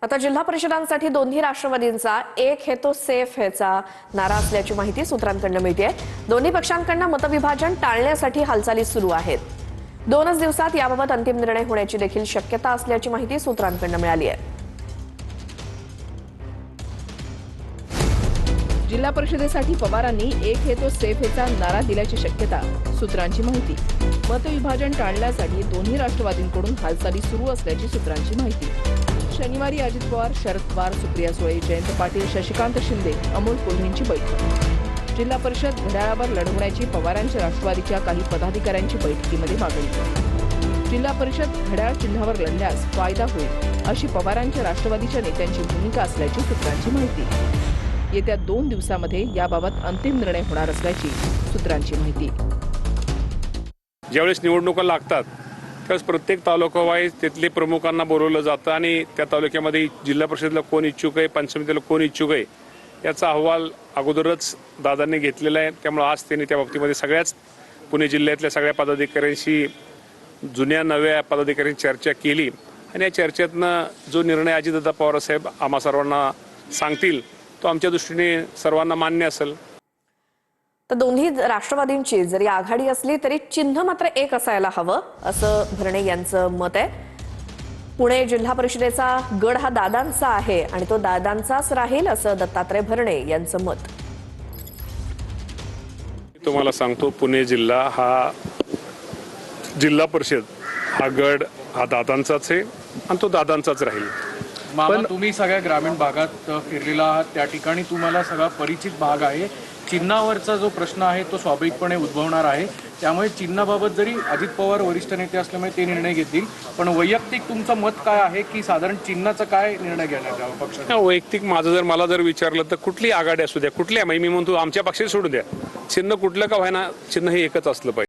आता जिल्हा परिषदांसाठी दोन्ही राष्ट्रवादींचा एक है तो सेफ हैचा नारा असल्याची माहिती सूत्रांकडून मिळते। दोन्ही पक्षांकडून मतविभाजन टाळण्यासाठी हालचाली सुरू आहेत। 2च दिवसात याबाबत अंतिम निर्णय होण्याची देखील शक्यता असल्याची माहिती सूत्रांकडून मिळाली आहे। जिल्हा परिषदेसाठी पवारांनी एक है तो सेफ हैचा नारा दिल्याची शक्यता सूत्रांची माहिती। मतविभाजन टाळण्यासाठी दोन्ही राष्ट्रवादींकडून हालचाली सुरू असल्याची सूत्रांची माहिती। शनिवारी अजित पवार, शरद पवार, सुप्रिया सुळे, जयंत पाटील, शशिकांत शिंदे, अमोल कोल्हेंची बैठक। जिल्हा परिषद घड्याळावर लढवण्याची पवारांच्या राष्ट्रवादीच्या काही पदाधिकाऱ्यांची बैठकीमध्ये मागणी। जिल्हा परिषद घड्याळ चिन्हावर लढल्यास फायदा होईल अशी पवारांच्या राष्ट्रवादीच्या नेत्यांची भूमिका असल्याची सूत्रांची माहिती। येत्या 2 दिवसांमध्ये याबाबत अंतिम निर्णय होणार असल्याची सूत्रांची माहिती। ज्यावेळेस निवडणुका लागतात त्यावेळेस प्रत्येक तालुका वाईज तिथले प्रमुखांना बोलवलं जातं आणि त्या तालुक्यामध्ये जिल्हा परिषदेला कोण इच्छुक आहे, पंचायत समितीला कोण इच्छुक आहे याचा अहवाल अगोदरच दादांनी घेतलेला आहे। त्यामुळे आज त्यांनी त्या बाबतीमध्ये सगळ्याच पुणे जिल्ह्यातल्या सगळ्या पदाधिकाऱ्यांशी, जुन्या नव्या पदाधिकाऱ्यांची चर्चा केली आणि या चर्चेतनं जो निर्णय अजितदादा पवार साहेब आम्हा सर्वांना सांगतील तो आमच्या दृष्टीने सर्वांना मान्य असेल। तर दोन्ही राष्ट्रवादींची जरी आघाडी असली तरी चिन्ह मात्र एक असायला हवं असं भरणे यांचं मत आहे। पुणे जिल्हा परिषदेचा गड हा दादांचा आहे आणि तो दादांचाच राहील असं दत्तात्रय भरणे यांचं मत। तुम्हाला सांगतो, पुणे जिल्हा हा जिल्हा परिषद हा गड हा दादांचाच आहे आणि तो दादांचाच राहील। पण तुम्ही सगळ्या ग्रामीण भागात फिरलेला आहात, त्या ठिकाणी तुम्हाला सगळा परिचित भाग आहे। चिन्हावरचा जो प्रश्न आहे तो स्वाभाविकपणे उद्भवणार आहे, त्यामुळे चिन्हाबाबत जरी अजित पवार वरिष्ठ नेते असल्यामुळे ते निर्णय घेतील, पण वैयक्तिक तुमचं मत काय आहे की साधारण चिन्हाचा काय निर्णय घेण्यात यावा पक्षाने? वैयक्तिक माझं मला जर विचारलं तर कुठली आघाडी असू द्या, कुठल्या मी म्हणतो आमच्या पक्षाला सोडू द्या, चिन्ह कुठलं का व्हायना चिन्ह हे एकच असलं पाहिजे।